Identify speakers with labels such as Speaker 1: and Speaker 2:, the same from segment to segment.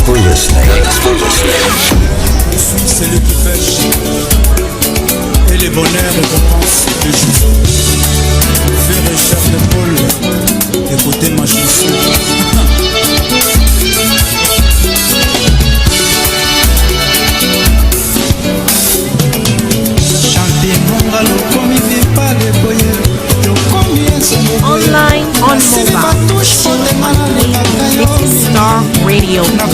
Speaker 1: for listening.
Speaker 2: C'est le qui pêche et les bonheurs récompensent le juste. Faire et chair d'épaule, écoutez ma chanson.
Speaker 3: Online, on mobile, this is Star Radio, the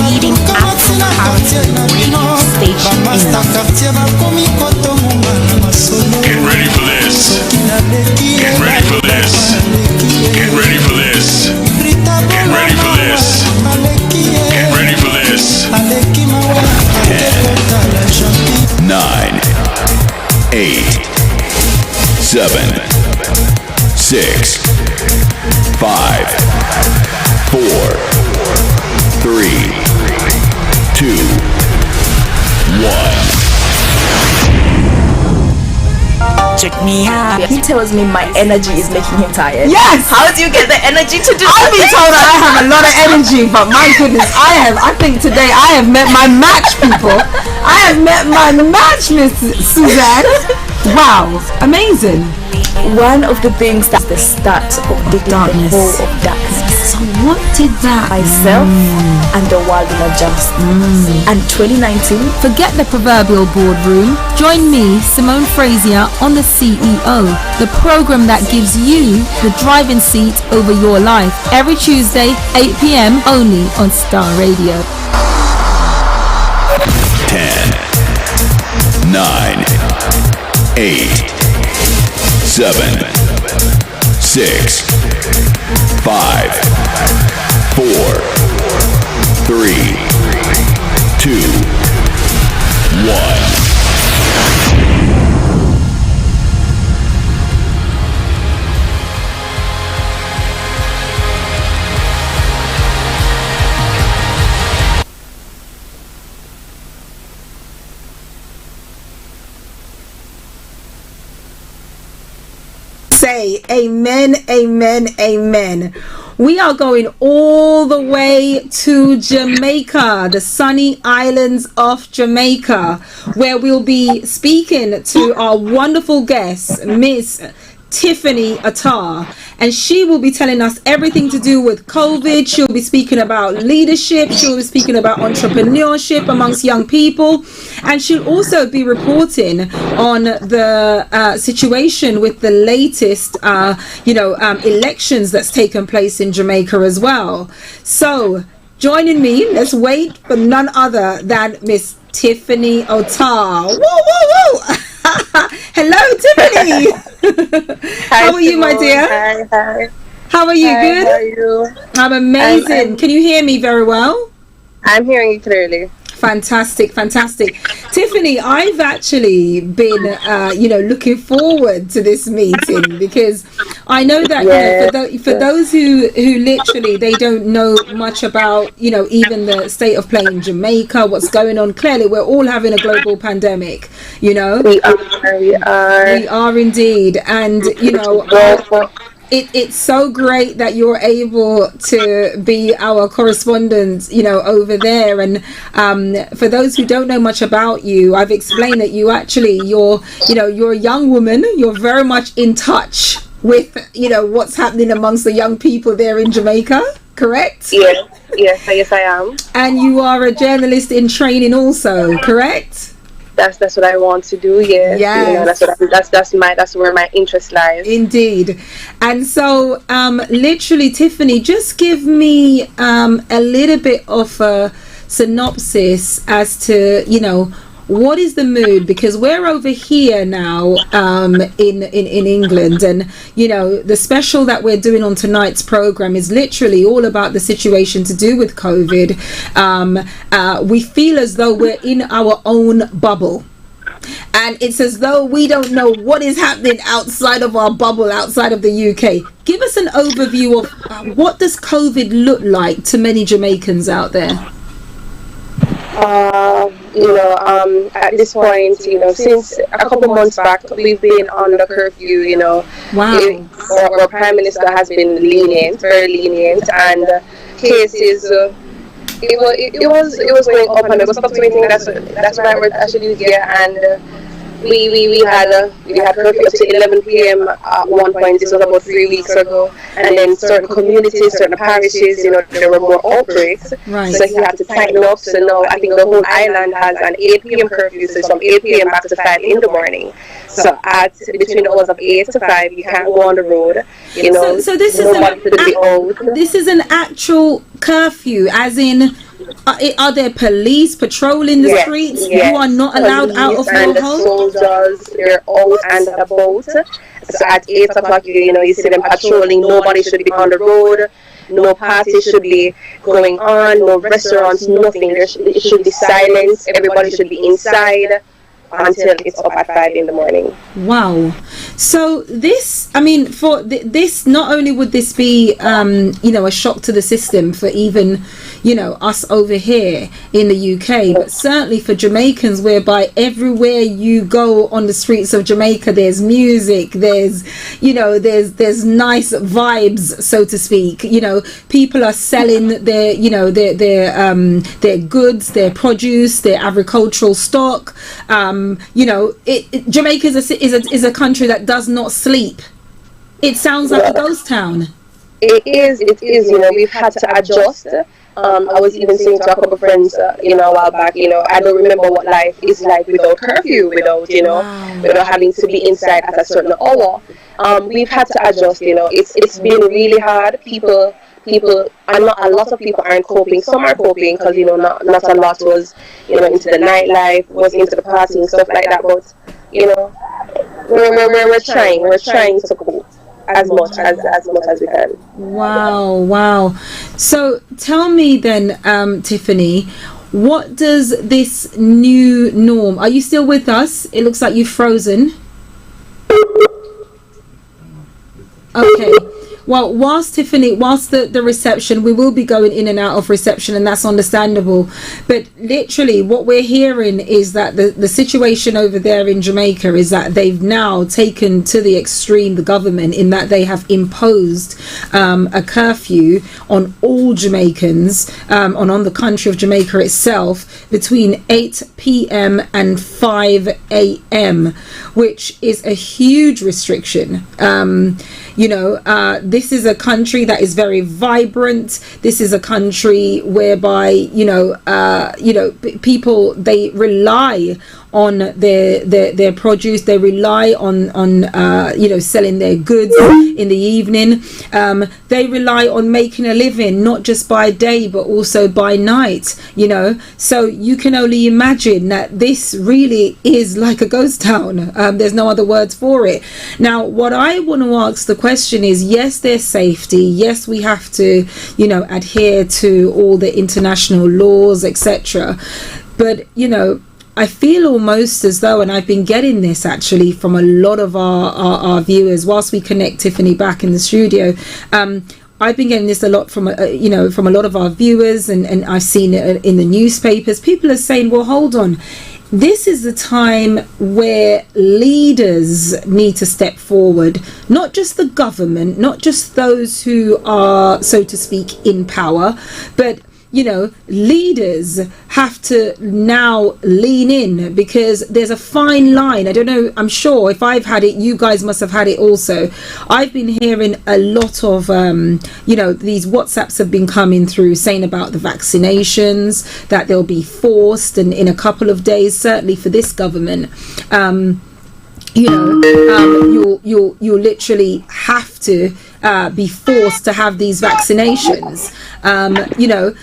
Speaker 3: leading Afro-Caribbean radio station in
Speaker 4: Get ready for this. Get ready for this. Get ready for this. Get ready for this. Get ready for this.
Speaker 5: 10, 9, 8, 7, 6, 5, 4, 3, 2, 1.
Speaker 3: Check me out.
Speaker 6: He tells me my energy is making him tired.
Speaker 3: Yes!
Speaker 6: How do you get the energy to do
Speaker 3: I've been
Speaker 6: that?
Speaker 3: told that I have a lot of energy, but my goodness, I think today I have met my match, people. I have met my match, Miss Suzanne. Wow, amazing.
Speaker 6: One of the things that's the start of the darkness. The whole of darkness.
Speaker 3: So what did that?
Speaker 6: Myself and the world will adjust. And 2019.
Speaker 7: Forget the proverbial boardroom. Join me, Simone Frazier, on the CEO, the program that gives you the driving seat over your life. Every Tuesday, 8 p.m. only on Star Radio.
Speaker 5: 10, 9, 8, 7, 6, 5, 4, 3, 2, 1.
Speaker 3: Say amen, amen, amen. We are going all the way to Jamaica, the sunny islands of Jamaica, where we'll be speaking to our wonderful guest, Miss Tiffany OTTAR, and she will be telling us everything to do with COVID. She'll be speaking about leadership, she'll be speaking about entrepreneurship amongst young people, and she'll also be reporting on the situation with the latest elections that's taken place in Jamaica as well. So joining me, let's wait for none other than Miss Tiffany OTTAR. Whoa, whoa, whoa. Hello, Tiffany.
Speaker 8: Hi,
Speaker 3: how are you, my
Speaker 8: Simone.
Speaker 3: dear?
Speaker 8: Hi.
Speaker 3: How are you?
Speaker 8: Hi,
Speaker 3: Good?
Speaker 8: how are you?
Speaker 3: I'm amazing. Can you hear me very well?
Speaker 8: I'm hearing you clearly.
Speaker 3: Fantastic, fantastic. Tiffany, I've actually been, looking forward to this meeting because I know that for those who literally they don't know much about, even the state of play in Jamaica, what's going on. Clearly, we're all having a global pandemic. We are indeed, and It's so great that you're able to be our correspondent, over there. And for those who don't know much about you, I've explained that you're a young woman. You're very much in touch with, what's happening amongst the young people there in Jamaica, correct?
Speaker 8: Yes, I am.
Speaker 3: And you are a journalist in training also, correct?
Speaker 8: That's what I want to do. Yes. That's where my interest lies.
Speaker 3: Indeed. And so, literally, Tiffany, just give me a little bit of a synopsis as to what is the mood, because we're over here now in England, and the special that we're doing on tonight's program is literally all about the situation to do with COVID. We feel as though we're in our own bubble, and it's as though we don't know what is happening outside of our bubble, outside of the UK. Give us an overview of what does COVID look like to many Jamaicans out there.
Speaker 8: At this point, since a couple months back, we've been on the curfew,
Speaker 3: Wow.
Speaker 8: Our Prime Minister has been lenient, very lenient, and cases it was going up and it was fluctuating. That's the right word I should use. Yeah, and we had curfew up to 11 p.m. at one point. This was about 3 weeks ago, and then certain communities, certain parishes, there were more outbreaks.
Speaker 3: Right.
Speaker 8: So he had to tighten up. So now I think the whole island has an 8 p.m. curfew. So it's from 8 p.m. back to 5 in the morning. So between the hours of 8 to 5, you can't go on the road.
Speaker 3: So this is an actual curfew, as in. Are there police patrolling the streets?
Speaker 8: Yes.
Speaker 3: You are not allowed out of your home?
Speaker 8: And the soldiers, they're out and about. So at 8 o'clock, you see them patrolling. Nobody should be on the road. No parties should be going on. No restaurants, nothing. It should be silence. Everybody should be inside until it's up at 5 in the morning.
Speaker 3: Wow. So this, for this, not only would this be, a shock to the system for even, us over here in the UK, but certainly for Jamaicans, whereby everywhere you go on the streets of Jamaica, there's music, there's nice vibes, so to speak. People are selling their goods, their produce, their agricultural stock. Jamaica is a country that does not sleep. It sounds like a ghost town.
Speaker 8: It is. We've had to adjust. I was even saying to a couple of friends, a while back, I don't remember what life is like without curfew, without having to be inside at a certain hour. We've had to adjust. It's been really hard. People, and not a lot of people aren't coping. Some are coping because not a lot was into the nightlife, was into the party and stuff like that. But we're trying to cope as much as we can.
Speaker 3: Wow. So tell me then, Tiffany, what does this new norm? Are you still with us? It looks like you've frozen. Okay. Well, whilst the reception, we will be going in and out of reception, and that's understandable. But literally what we're hearing is that the situation over there in Jamaica is that they've now taken to the extreme, the government, in that they have imposed a curfew on all Jamaicans, on the country of Jamaica itself, between 8 p.m. and 5 a.m., which is a huge restriction. This is a country that is very vibrant. This is a country whereby people, they rely on their produce. They rely on selling their goods in the evening. They rely on making a living, not just by day but also by night. So you can only imagine that this really is like a ghost town. There's no other words for it. Now, what I want to ask the question is, yes, there's safety. Yes, we have to adhere to all the international laws, etc. But I feel almost as though, and I've been getting this actually from a lot of our viewers, whilst we connect Tiffany back in the studio, I've been getting this a lot from from a lot of our viewers, and I've seen it in the newspapers. People are saying, well, hold on, this is the time where leaders need to step forward, not just the government, not just those who are, so to speak, in power, but leaders have to now lean in, because there's a fine line. I don't know, I'm sure if I've had it, you guys must have had it also. I've been hearing a lot of these WhatsApps have been coming through saying about the vaccinations, that they'll be forced, and in a couple of days, certainly for this government, you'll literally have to be forced to have these vaccinations.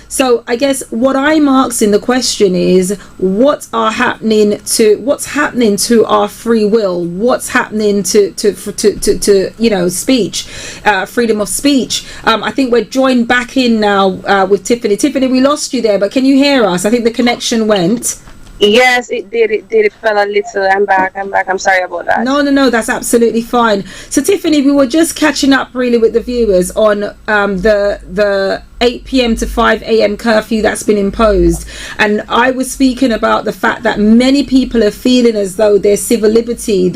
Speaker 3: So I guess what I'm asking the question is, what's happening to our free will? What's happening to speech, freedom of speech? I think we're joined back in now with Tiffany. Tiffany, we lost you there, but can you hear us? I think the connection went.
Speaker 8: Yes, it did. It fell a little. I'm back. I'm sorry about that.
Speaker 3: No, that's absolutely fine. So Tiffany, we were just catching up really with the viewers on the 8 p.m. to 5 a.m. curfew that's been imposed. And I was speaking about the fact that many people are feeling as though their civil liberty,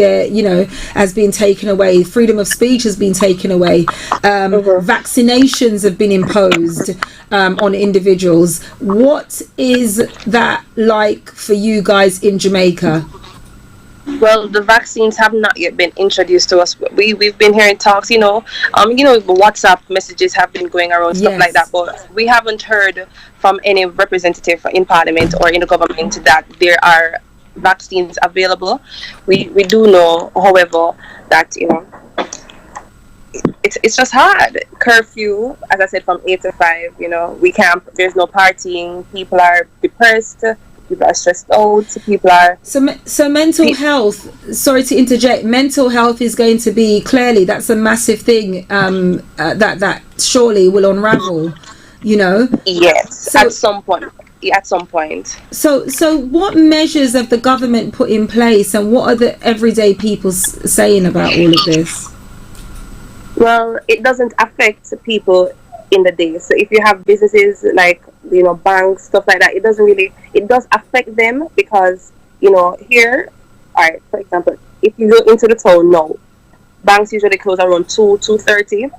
Speaker 3: has been taken away. Freedom of speech has been taken away. Vaccinations have been imposed on individuals. What is that like for you guys in Jamaica?
Speaker 8: Well, the vaccines have not yet been introduced to us. We've been hearing talks, the WhatsApp messages have been going around, stuff like that, but we haven't heard from any representative in Parliament or in the government that there are vaccines available. We do know, however, that it's just hard. Curfew, as I said, from 8 to 5. We can't. There's no partying. People are depressed. People are stressed out. People are
Speaker 3: so mental health. Sorry to interject. Mental health is going to be clearly, that's a massive thing. That surely will unravel.
Speaker 8: Yes, so, at some point. So
Speaker 3: what measures have the government put in place, and what are the everyday people saying about all of this?
Speaker 8: Well, it doesn't affect people in the day. So if you have businesses like banks, stuff like that, it does affect them, because here, all right, for example, if you go into the town now, banks usually close around 2:30.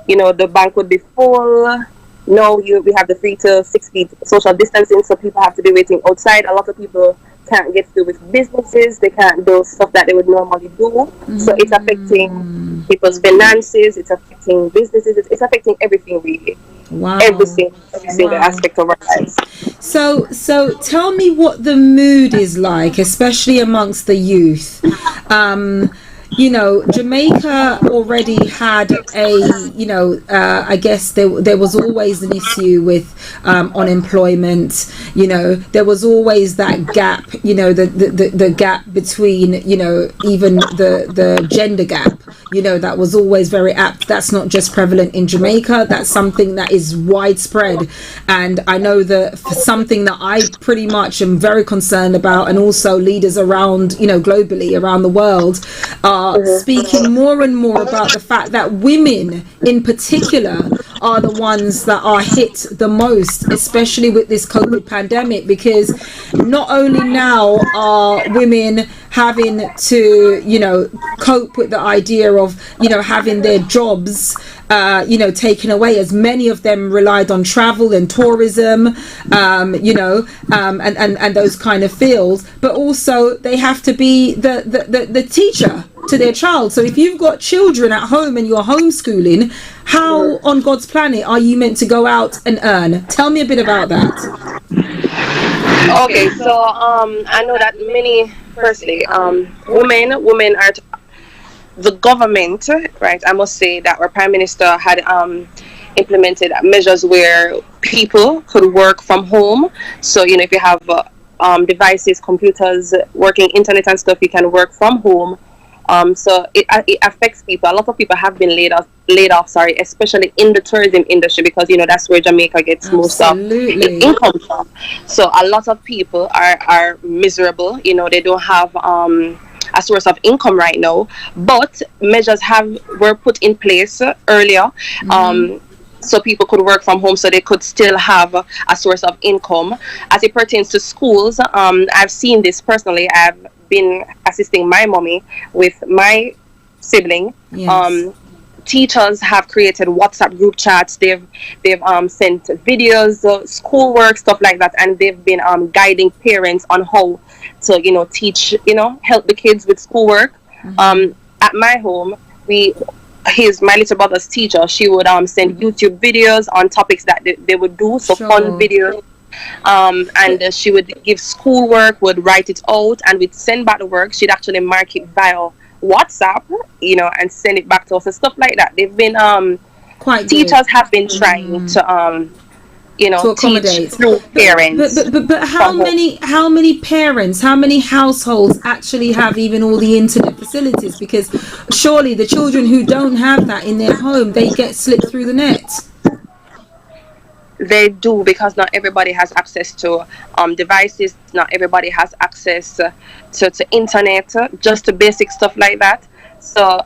Speaker 8: The bank would be full. Now we have the 3 to 6 feet social distancing, so people have to be waiting outside. A lot of people can't get through with businesses. They can't do stuff that they would normally do. So it's affecting people's finances. It's affecting businesses. It's affecting everything, really.
Speaker 3: Wow.
Speaker 8: Every single aspect of our lives.
Speaker 3: So tell me what the mood is like, especially amongst the youth. Jamaica already had I guess there was always an issue with unemployment. There was always that gap, the gap between, even the gender gap, that was always very apt. That's not just prevalent in Jamaica. That's something that is widespread. And I know that for something that I pretty much am very concerned about, and also leaders around, globally around the world are speaking more and more about the fact that women in particular are the ones that are hit the most, especially with this COVID pandemic, because not only now are women having to cope with the idea of having their jobs taken away, as many of them relied on travel and tourism, and those kind of fields, but also they have to be the teacher to their child. So if you've got children at home and you're homeschooling, how on God's planet are you meant to go out and earn? Tell me a bit about that.
Speaker 8: Okay, so I know that firstly, women are the government, right? I must say that our Prime Minister had implemented measures where people could work from home. So if you have devices, computers, working internet and stuff, you can work from home. So it affects people. A lot of people have been laid off, especially in the tourism industry, because that's where Jamaica gets most of its income from. So a lot of people are miserable. They don't have a source of income right now. But measures were put in place earlier. So people could work from home, so they could still have a source of income. As it pertains to schools, I've seen this personally. I've been assisting my mommy with my sibling. Yes. Teachers have created WhatsApp group chats. They've sent videos, schoolwork, stuff like that, and they've been guiding parents on how to teach, help the kids with schoolwork. At my home, my little brother's teacher, she would send YouTube videos on topics that they would do, so fun videos. And she would give schoolwork, would write it out, and we'd send back the work. She'd actually mark it via WhatsApp, and send it back to us and stuff like that. They've been teachers have been trying to accommodate through parents.
Speaker 3: But how many parents, how many households actually have even all the internet facilities? Because surely the children who don't have that in their home, they get slipped through the net.
Speaker 8: They do, because not everybody has access to devices. Not everybody has access to internet, just the basic stuff like that. So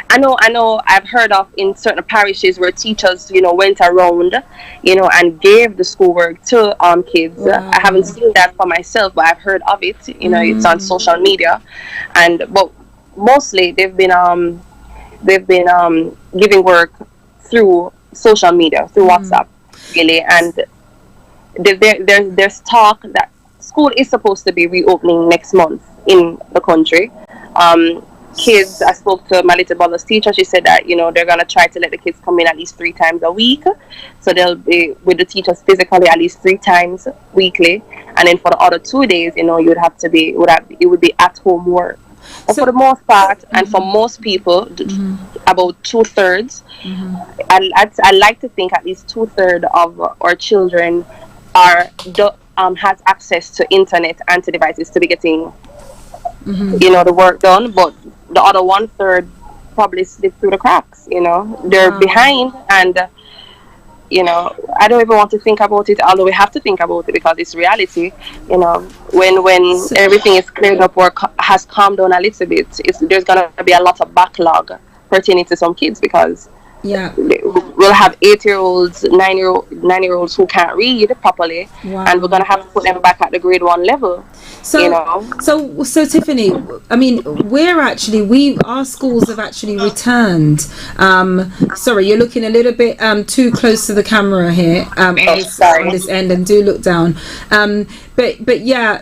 Speaker 8: I know. I've heard of in certain parishes where teachers, went around, and gave the schoolwork to kids.
Speaker 3: Wow.
Speaker 8: I haven't seen that for myself, but I've heard of it. It's on social media, but mostly they've been giving work through social media, through WhatsApp, really. And there's talk that school is supposed to be reopening next month in the country. Kids, I spoke to my little brother's teacher. She said that they're gonna try to let the kids come in at least 3 times a week, so they'll be with the teachers physically at least 3 times weekly, and then for the other 2 days, it would be at home work. But for the most part, and for most people, about 2/3, I like to think at least 2/3 of our children has access to internet and to devices to be getting the work done. But the other 1/3 probably slip through the cracks. They're behind, and I don't even want to think about it, although we have to think about it because it's reality. When everything is cleared up or has calmed down a little bit, there's gonna be a lot of backlog pertaining to some kids, because we'll have 8-year-olds, 9-year-olds who can't read properly, and we're gonna have to put them back at the grade 1 level.
Speaker 3: So Tiffany, I mean, our schools have actually returned. Sorry, you're looking a little bit too close to the camera here on this end, and do look down. But yeah,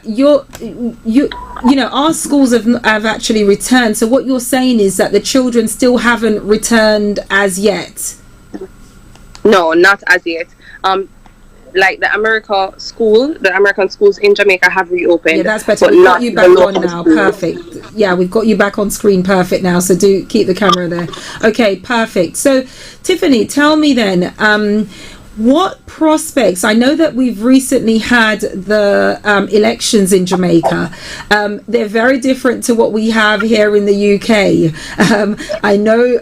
Speaker 3: our schools have actually returned. So what you're saying is that the children still haven't returned as yet?
Speaker 8: No, not as yet. Like the American schools in Jamaica have reopened.
Speaker 3: Yeah, that's better. We've got you back on now. Perfect. Yeah, we've got you back on screen. Perfect now. So do keep the camera there. Okay, perfect. So Tiffany, tell me then, what prospects? I know that we've recently had the elections in Jamaica. They're very different to what we have here in the UK. I know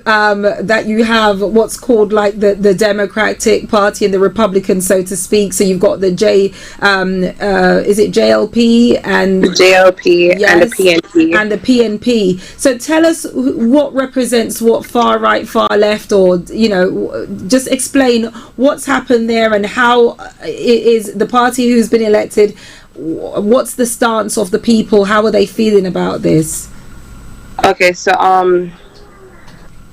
Speaker 3: that you have what's called like the Democratic Party and the Republicans, so to speak. So you've got the is it JLP and
Speaker 8: JLP, yes, and the PNP
Speaker 3: and the PNP. So tell us what represents what, far right, far left, or just explain what's happened there and how it is the party who's been elected. What's the stance of the people? How are they feeling about this?
Speaker 8: Okay, so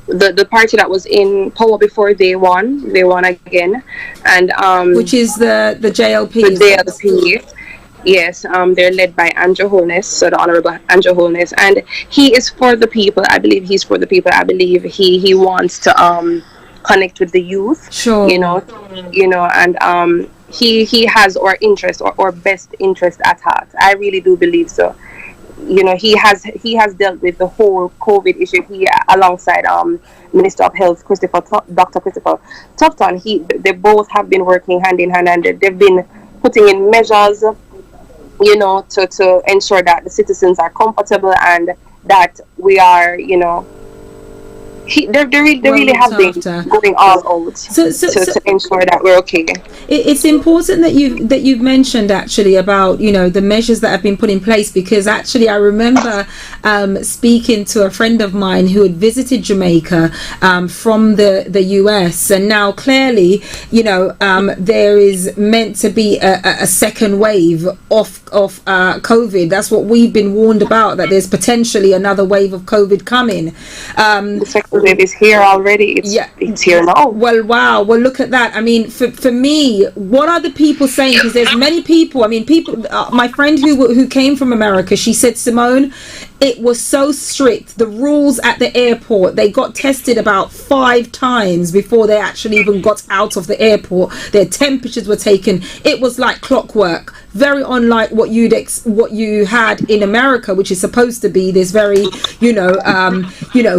Speaker 8: the party that was in power before they won again, and
Speaker 3: which is the JLP.
Speaker 8: The JLP. Yes, they're led by Andrew Holness, so the Honorable Andrew Holness, and he is for the people. I believe he's for the people. I believe he wants to connect with the youth.
Speaker 3: Sure.
Speaker 8: And he has our interest, or best interest at heart. I really do believe so. He has dealt with the whole COVID issue. He, alongside Minister of Health Dr. Christopher Tufton, they both have been working hand in hand, and they've been putting in measures, to ensure that the citizens are comfortable and that we are, they really have been going all out to ensure that we're okay.
Speaker 3: It's important that you've mentioned actually about the measures that have been put in place, because actually I remember speaking to a friend of mine who had visited Jamaica from the US, and now clearly there is meant to be a second wave of COVID. That's what we've been warned about, that there's potentially another wave of COVID coming.
Speaker 8: The second wave is here already. It's here now.
Speaker 3: Well, wow. Well, look at that. I mean, for me, what are the people saying? Because there's many people. I mean, my friend who came from America, she said, Simone, it was so strict. The rules at the airport, they got tested about 5 times before they actually even got out of the airport. Their temperatures were taken. It was like clockwork. Very unlike what you had in America, which is supposed to be this very,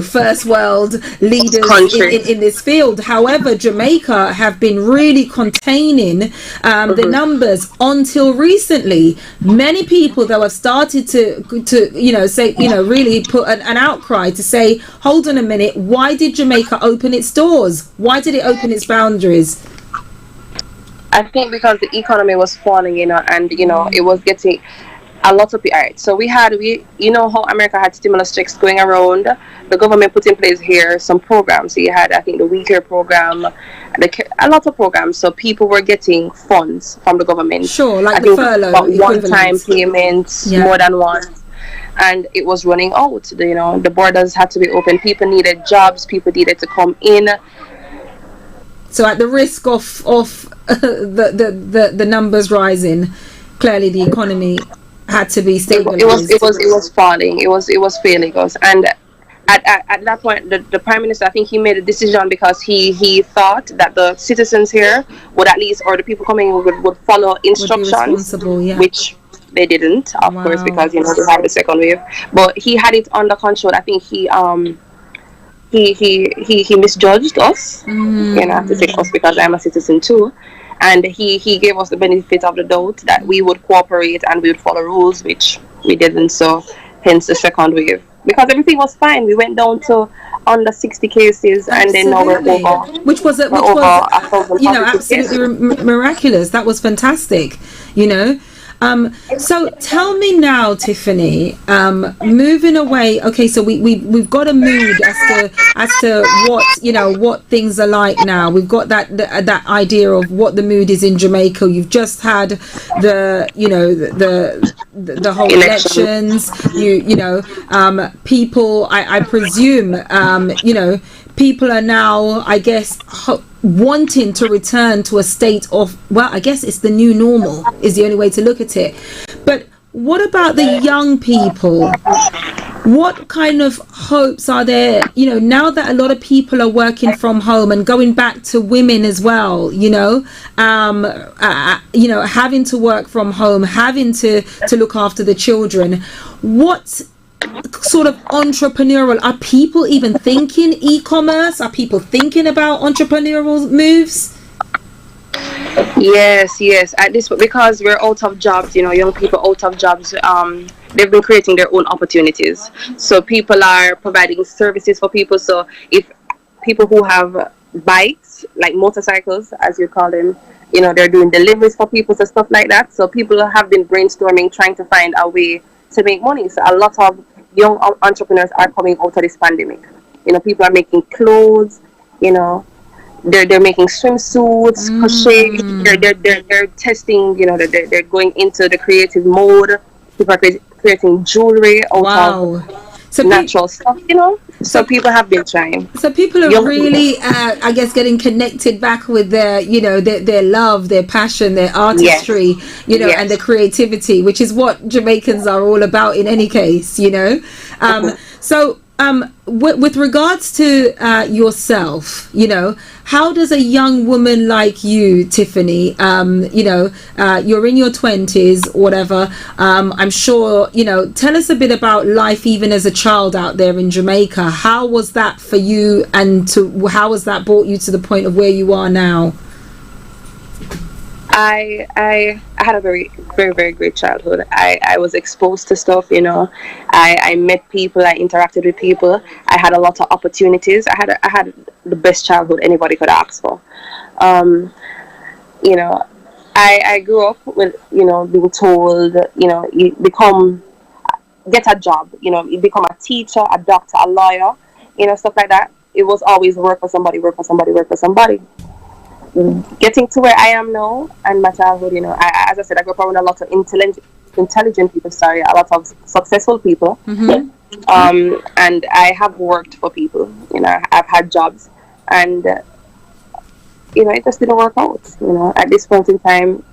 Speaker 3: first world leaders in this field. However, Jamaica have been really containing the numbers until recently. Many people, though, have started to say, really put an outcry to say, hold on a minute, why did Jamaica open its doors? Why did it open its boundaries?
Speaker 8: I think because the economy was falling, and it was getting. a lot of people. Alright, so you know how America had stimulus checks going around. The government put in place here some programs. So you had, I think, the We Care program, a lot of programs. So people were getting funds from the government.
Speaker 3: Sure, like
Speaker 8: I
Speaker 3: the
Speaker 8: think
Speaker 3: furlough,
Speaker 8: about one-time payments, more than once. And it was running out. The borders had to be open. People needed jobs. People needed to come in.
Speaker 3: So at the risk of the numbers rising, clearly the economy had to be stabilized.
Speaker 8: It was falling. It was failing us. And at that point, the prime minister, I think he made a decision because he thought that the citizens here would at least, or the people coming would follow instructions, which they didn't, of course, because they have the second wave. But he had it under control. I think he misjudged us. I have to say us because I'm a citizen too. And he gave us the benefit of the doubt that we would cooperate and we would follow rules, which we didn't. So hence the second wave. Because everything was fine. We went down to under 60 cases.
Speaker 3: Absolutely.
Speaker 8: And then now we're over.
Speaker 3: Which was absolutely miraculous. That was fantastic, So tell me now, Tiffany, moving away. Okay, so we've got a mood as to what things are like now. We've got that idea of what the mood is in Jamaica. You've just had the whole elections. People. I presume people are now, I guess, wanting to return to a state of, well, I guess it's the new normal is the only way to look at it. But what about the young people? What kind of hopes are there, now that a lot of people are working from home, and going back to women as well, having to work from home, having to look after the children. What sort of entrepreneurial, are people even thinking e-commerce? Are people thinking about entrepreneurial moves?
Speaker 8: Yes, at this, because we're out of jobs, young people out of jobs, they've been creating their own opportunities. So people are providing services for people. So if people who have bikes, like motorcycles as you call them, they're doing deliveries for people, so stuff like that. So people have been brainstorming, trying to find a way to make money. So a lot of young entrepreneurs are coming out of this pandemic. People are making clothes, they're making swimsuits, crochet, they're testing, they're going into the creative mode. People are creating jewelry out of natural stuff, So people have been trying.
Speaker 3: So people are really, I guess, getting connected back with their, their love, their passion, their artistry, and their creativity, which is what Jamaicans are all about in any case, So with regards to yourself, how does a young woman like you, Tiffany, you're in your 20s, whatever, I'm sure, tell us a bit about life even as a child out there in Jamaica. How was that for you, and how has that brought you to the point of where you are now?
Speaker 8: I had a very, very, very great childhood. I was exposed to stuff, I met people, I interacted with people. I had a lot of opportunities. I had the best childhood anybody could ask for. I grew up with, being told, you get a job, you become a teacher, a doctor, a lawyer, stuff like that. It was always work for somebody. Getting to where I am now, and my childhood, as I said, I grew up around a lot of intelligent people, a lot of successful people. And I have worked for people, I've had jobs, and it just didn't work out. At this point in time,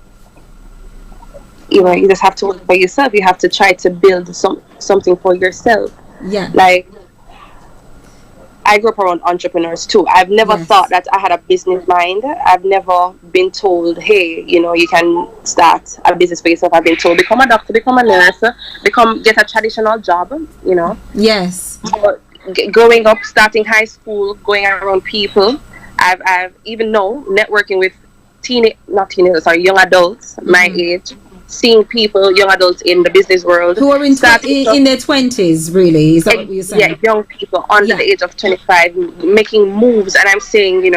Speaker 8: you just have to work for yourself. You have to try to build something for yourself. Like, I grew up around entrepreneurs too. I've never thought that I had a business mind. I've never been told, hey, you can start a business for yourself. I've been told, become a doctor, become a nurse, get a traditional job,
Speaker 3: Yes.
Speaker 8: But growing up, starting high school, going around people, I've even now networking with young adults, my age, seeing people, young adults in the business world
Speaker 3: who are in their 20s, really. Is that what you're saying?
Speaker 8: Yeah, young people under the age of 25 making moves, and I'm saying,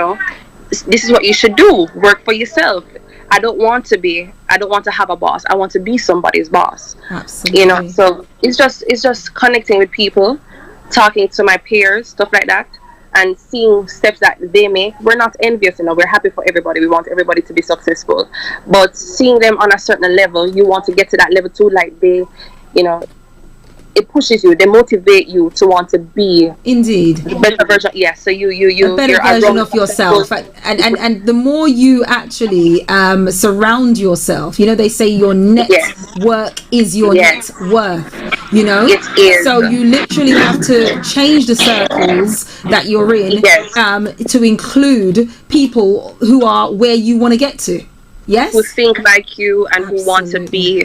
Speaker 8: this is what you should do. Work for yourself. I don't want to have a boss. I want to be somebody's boss.
Speaker 3: Absolutely.
Speaker 8: You know, so it's just connecting with people, talking to my peers, stuff like that, and seeing steps that they make. We're not envious, you know, we're happy for everybody. We want everybody to be successful. But seeing them on a certain level, you want to get to that level too, like they, you know, it pushes you, they motivate you to want to be
Speaker 3: indeed
Speaker 8: a better version. Yeah, so you
Speaker 3: a better version of yourself, and the more you actually surround yourself, you know, they say your network is your net worth, you know.
Speaker 8: It is.
Speaker 3: So you literally have to change the circles that you're in to include people who are where you want to get to. Yes,
Speaker 8: who think like you and who want to be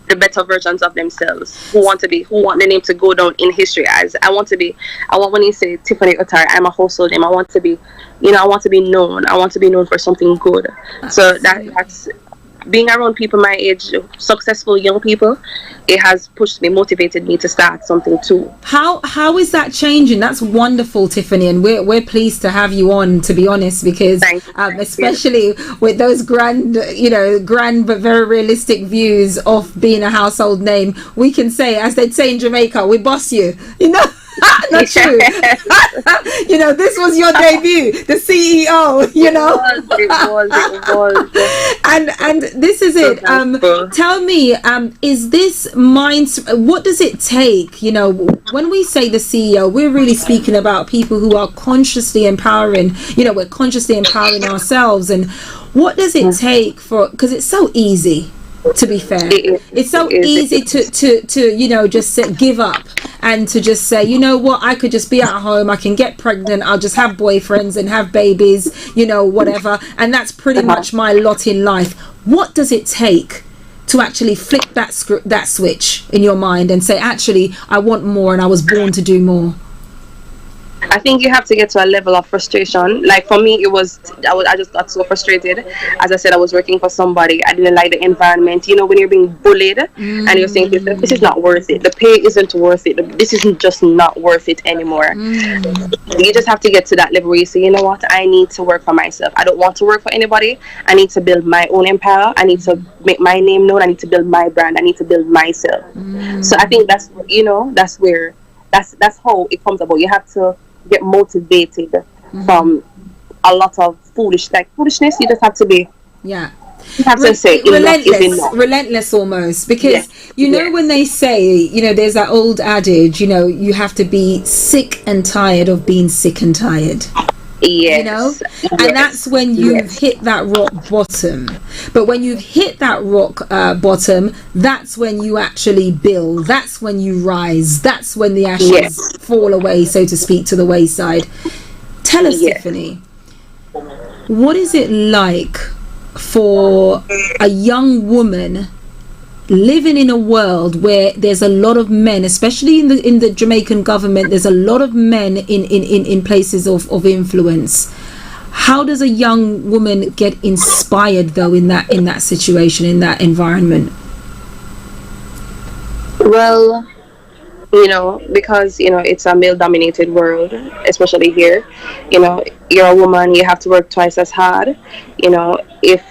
Speaker 8: the better versions of themselves, who want the name to go down in history as I want when you say Tiffany OTTAR, I'm a household name. I want to be known. I want to be known for something good. So that's being around people my age, successful young people, it has motivated me to start something too.
Speaker 3: How is that changing? That's wonderful, Tiffany, and we're pleased to have you on, to be honest, because especially with those grand but very realistic views of being a household name, we can say, as they'd say in Jamaica, we boss you, you know. Not true. You know, this was your debut, the CEO, you know.
Speaker 8: It was.
Speaker 3: And this is it. Tell me, is this what does it take? You know, when we say the CEO, we're really speaking about people who are consciously empowering, you know, we're consciously empowering ourselves. And what does it take because it's so easy, to be fair, it's so easy to you know, just give up and to just say, you know what, I could just be at home, I can get pregnant, I'll just have boyfriends and have babies, you know, whatever, and that's pretty much my lot in life. What does it take to actually flip that switch in your mind and say, actually, I want more and I was born to do more?
Speaker 8: I think you have to get to a level of frustration. Like for me, I just got so frustrated. As I said, I was working for somebody. I didn't like the environment. You know, when you're being bullied and you're saying, this is not worth it. The pay isn't worth it. This isn't just not worth it anymore. You just have to get to that level where you say, you know what, I need to work for myself. I don't want to work for anybody. I need to build my own empire. I need to make my name known. I need to build my brand. I need to build myself. So I think that's how it comes about. You have to get motivated from a lot of foolishness. You just have to be you have to say
Speaker 3: relentless almost, because you know when they say, you know, there's that old adage, you know, you have to be sick and tired of being sick and tired. You know, and that's when you've hit that rock bottom. But when you've hit that rock bottom, that's when you actually build. That's when you rise. That's when the ashes fall away, so to speak, to the wayside. Tell us, Tiffany, what is it like for a young woman living in a world where there's a lot of men, especially in the Jamaican government, there's a lot of men in places of influence? How does a young woman get inspired though in that situation, in that environment?
Speaker 8: Well, you know, because, you know, it's a male dominated world, especially here. You know, you're a woman, you have to work twice as hard. You know, if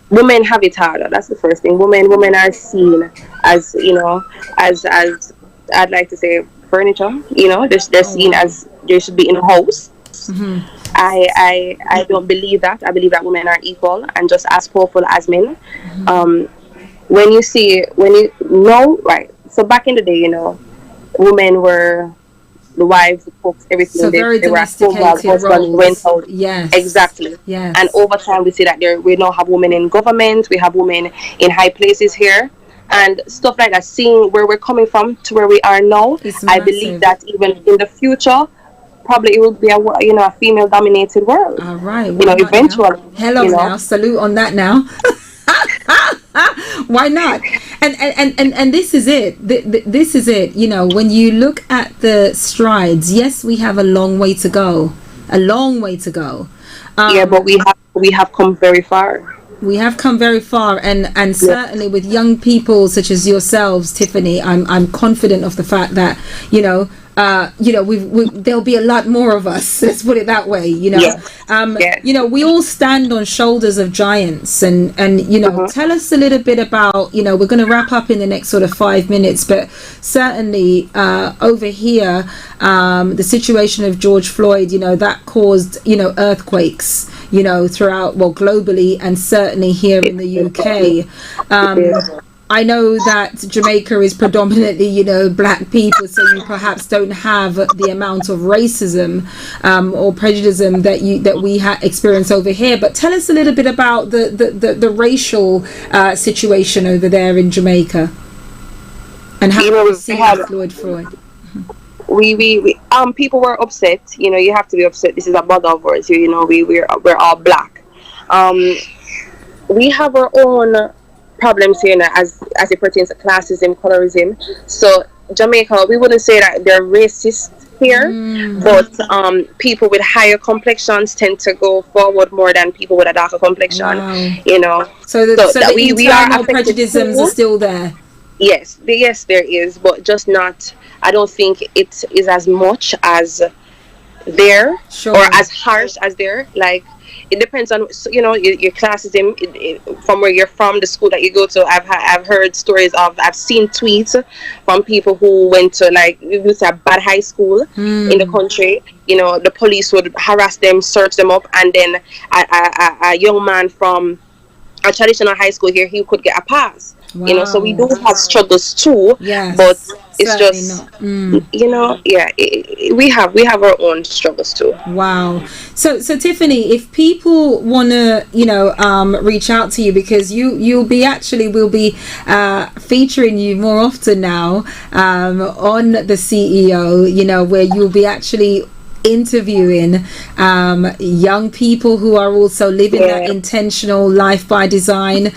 Speaker 8: women have it harder, that's the first thing. Women are seen as, you know, as I'd like to say, furniture. You know, they're seen as they should be in a house. I don't believe that. I believe that women are equal and just as powerful as men. When you know, right? So back in the day, you know, women were the wives, the cooks, everything.
Speaker 3: So very
Speaker 8: they were at home while husbands went out. Yes. Exactly.
Speaker 3: Yes.
Speaker 8: And over time, we see that we now have women in government, we have women in high places here, and stuff like that. Seeing where we're coming from to where we are now, I believe that even in the future, probably it will be a female-dominated world.
Speaker 3: All right.
Speaker 8: You know, eventually.
Speaker 3: Hello now. Salute on that now. Why not? And this is it. This is it. You know, when you look at the strides, yes, we have a long way to go. A long way to go.
Speaker 8: But we have come very far.
Speaker 3: We have come very far, and certainly with young people such as yourselves, Tiffany, I'm confident of the fact that, you know, there'll be a lot more of us. Let's put it that way. We all stand on shoulders of giants, and tell us a little bit about. We're going to wrap up in the next sort of 5 minutes, but certainly over here, the situation of George Floyd, that caused earthquakes, throughout, globally, and certainly here in the UK. I know that Jamaica is predominantly, black people, so you perhaps don't have the amount of racism or prejudice that we experience over here. But tell us a little bit about the racial situation over there in Jamaica, and how you see Floyd.
Speaker 8: We people were upset. You have to be upset. This is a mother of ours. We're all black. We have our own problems here now as it pertains to classism, colorism. So Jamaica, we wouldn't say that they're racist here, but people with higher complexions tend to go forward more than people with a darker complexion. Wow.
Speaker 3: So the internal prejudices are still there.
Speaker 8: Yes, there is, but just not. I don't think it is as much as there, or as harsh as there. Like, it depends on your classism from where you're from, the school that you go to. I've heard stories I've seen tweets from people who went to, like, we used to have bad high school in the country. The police would harass them, search them up, and then a young man from a traditional high school here, he could get a pass. Wow. So we do have struggles too. Yes, but it's just we have our own struggles too.
Speaker 3: Wow. So Tiffany, if people want to reach out to you, because we'll be featuring you more often now on the CEO, where you'll be actually interviewing young people who are also living that intentional life by design.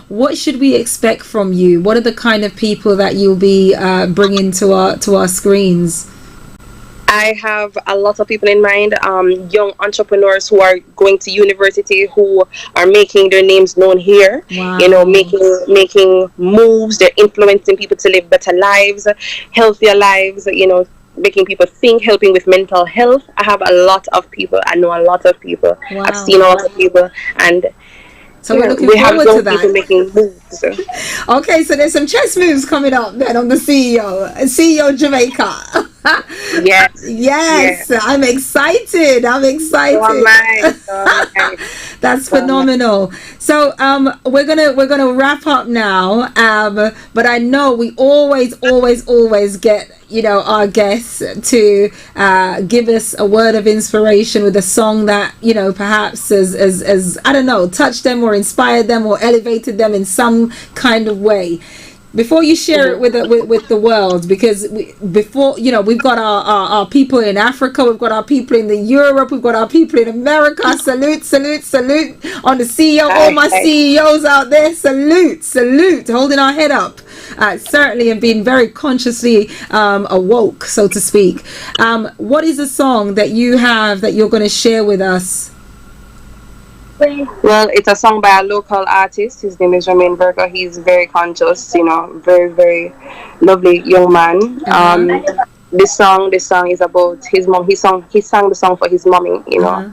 Speaker 3: What should we expect from you? What are the kind of people that you'll be bringing to our screens?
Speaker 8: I have a lot of people in mind, young entrepreneurs who are going to university, who are making their names known here. Wow. Making moves. They're influencing people to live better lives, healthier lives, making people think, helping with mental health. I have a lot of people. I know a lot of people. Wow. I've seen a lot of people, and
Speaker 3: so we're looking forward to that.
Speaker 8: People making moves. So.
Speaker 3: Okay, so there's some chess moves coming up then on the CEO Jamaica. Yes. I'm excited. That's phenomenal. So we're gonna wrap up now. But I know we always get our guests to give us a word of inspiration with a song that perhaps as I don't know, touched them or inspired them or elevated them in some kind of way. Before you share it with the world, because we've got our people in Africa, we've got our people in Europe, we've got our people in America. Salute on the CEO, all my CEOs out there. Salute, holding our head up, certainly, and being very consciously awoke, so to speak. What is a song that you have that you're going to share with us?
Speaker 8: Well, it's a song by a local artist. His name is Jermaine Berger. He's very conscious, very, very lovely young man. This song is about his mom. He sang the song for his mommy, and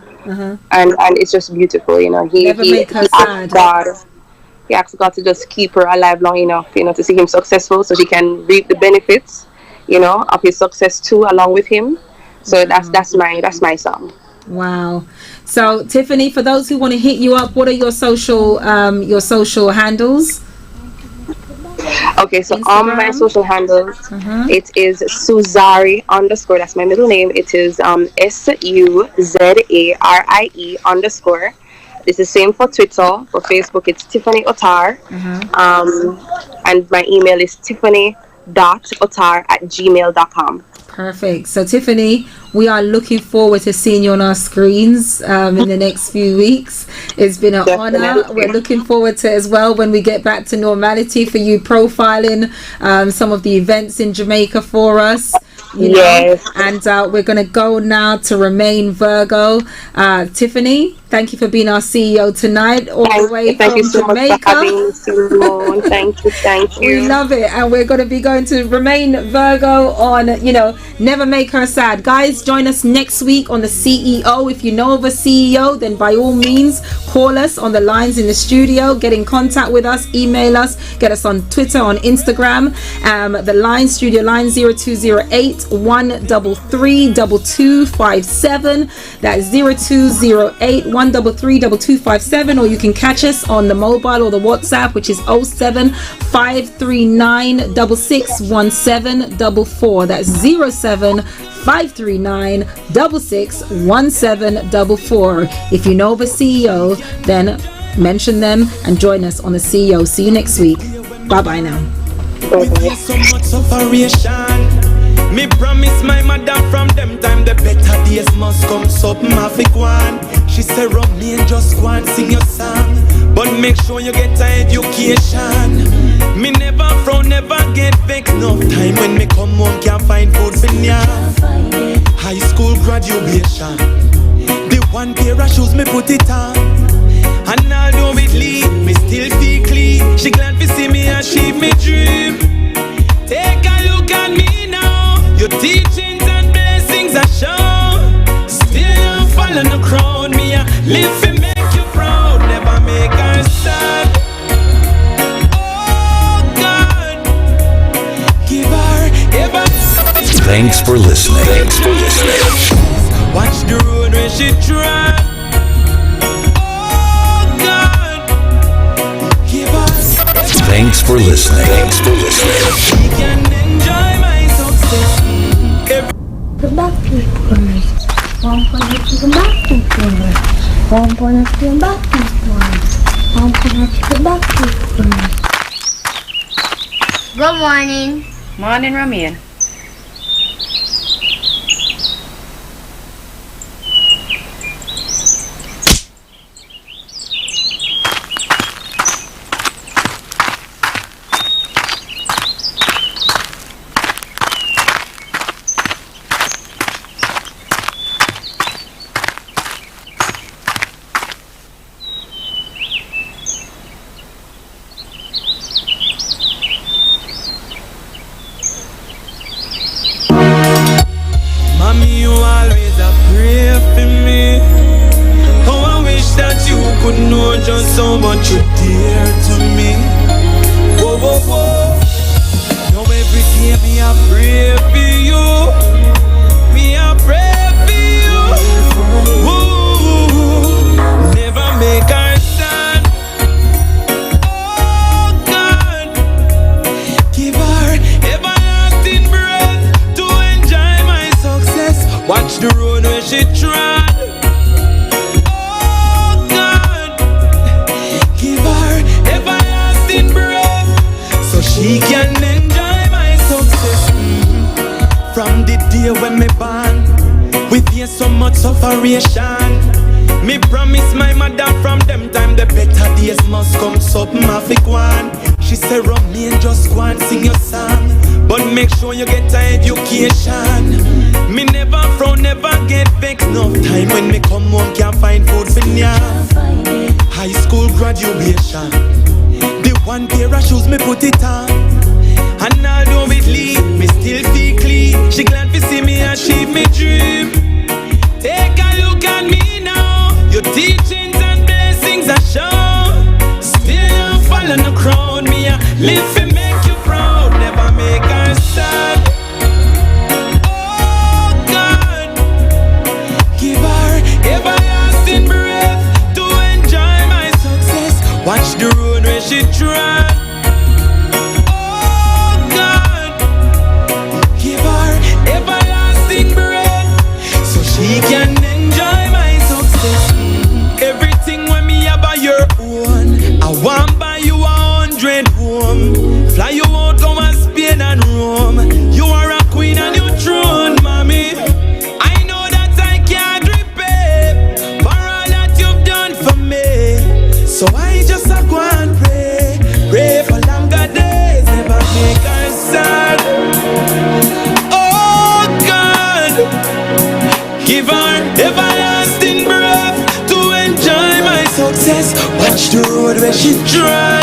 Speaker 8: it's just beautiful. He asked God to just keep her alive long enough, to see him successful, so she can reap the benefits, of his success too, along with him. So that's my song.
Speaker 3: Wow. So Tiffany, for those who want to hit you up, what are your social handles?
Speaker 8: Okay, so Instagram? On my social handles, it is Suzari _. That's my middle name. It is SUZARIE _. It's the same for Twitter. For Facebook, it's Tiffany OTTAR. And my email is tiffany.ottar@gmail.com.
Speaker 3: Perfect. So Tiffany, we are looking forward to seeing you on our screens in the next few weeks. It's been an honor. We're looking forward to as well when we get back to normality for you profiling some of the events in Jamaica for us.
Speaker 8: Yes.
Speaker 3: And we're going to go now to Remain Virgo. Tiffany, Thank you for being our CEO tonight, all the way
Speaker 8: thank
Speaker 3: from
Speaker 8: you so
Speaker 3: Jamaica.
Speaker 8: much for having me, Simone. Thank you.
Speaker 3: We love it, and we're going to be going to Remain Virgo on, Never Make Her Sad. Guys, join us next week on the CEO. If you know of a CEO, then by all means, call us on the lines in the studio, get in contact with us, email us, get us on Twitter, on Instagram. The line, studio line 0208 133 2257. That's 0208 133 2257, or you can catch us on the mobile or the WhatsApp, which is 07 539 661744. That's 07 539 661744. If you know of a CEO, then mention them and join us on the CEO. See you next week. Bye bye now.
Speaker 1: So much separation. Me promise my mother from them time the better days must come. Something I fi go on. She said rub me and just go and sing your song, but make sure you get an education. Me never frown, never get vexed. No time when me come home can't find food for ya. High school graduation, the one pair of shoes me put it on, and although it leave me still feel clean. She glad to see me achieve me dream. Take a look at me now. Your teachings and blessings are shown. Still you follow the crowd. Me a live to make you proud. Never make her sad. Oh God, give her ever.
Speaker 5: Thanks for listening.
Speaker 1: Watch the road when she try. Oh God, give her.
Speaker 5: Thanks for listening.
Speaker 1: She can enjoy my success.
Speaker 9: The back people. One point to the back people. One point to the back people. One point to the back people. Good morning.
Speaker 10: Morning, Ramian.
Speaker 1: Just so much you dear to me. Whoa, whoa, whoa. Now every day me I pray for you. Me I pray for you. Ooh, never make her sad. Oh God, give her everlasting breath to enjoy my success. Watch the road where she trod. She can enjoy my success. From the day when me born, we face so much separation. Me promise my mother from them time the better days must come. Something I fi go on. She said rub me and just go and sing your song, but make sure you get an education. Me never frown, never get vexed. No time when me come home can't find food for ya. High school graduation, the one pair of shoes me put it on, and although it leave me still feel clean. She glad to see me achieve me dream. Take a look at me now. Your teachings and blessings are shown. Still you follow the crowd. Me a live to make you proud. Never make her sad. Oh God, give her everlasting breath to enjoy my success. Watch the road where she trod. Oh God, give her everlasting breath so she can enjoy my success. Everything when me have by your own, I want buy you 100 home. Fly you out, come and Spain and Rome. You are a queen on your throne, mommy. I know that I can't repay for all that you've done for me, so I just go and pray. she tried.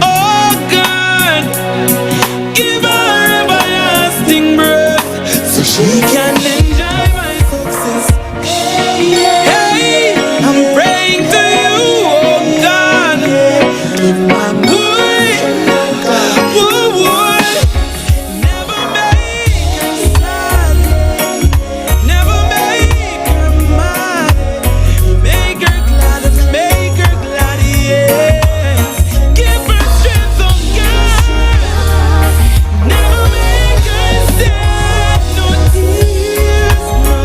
Speaker 1: Oh God, give her everlasting breath so she can enjoy my success. Hey, I'm praying to you, oh God. Never make her sad, never make her mad. Make her glad, yes. Give her strength, oh God. Never make her sad, no tears, no.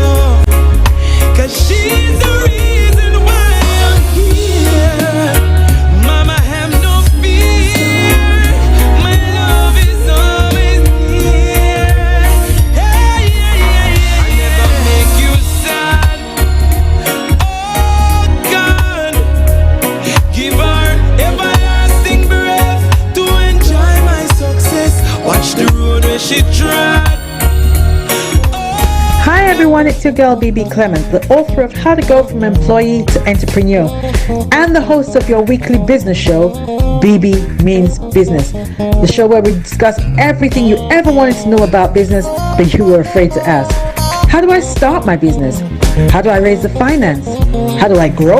Speaker 1: 'Cause she's the reason why I'm here. Mama, have no fear. My love is always near. Hey, I never make you sad. Oh God, give her everlasting breath to enjoy my success. Watch the road where she trod.
Speaker 10: Hi everyone, it's your girl BB Clement, the author of How to Go From Employee to Entrepreneur and the host of your weekly business show, BB Means Business, the show where we discuss everything you ever wanted to know about business but you were afraid to ask. How do I start my business? How do I raise the finance? How do I grow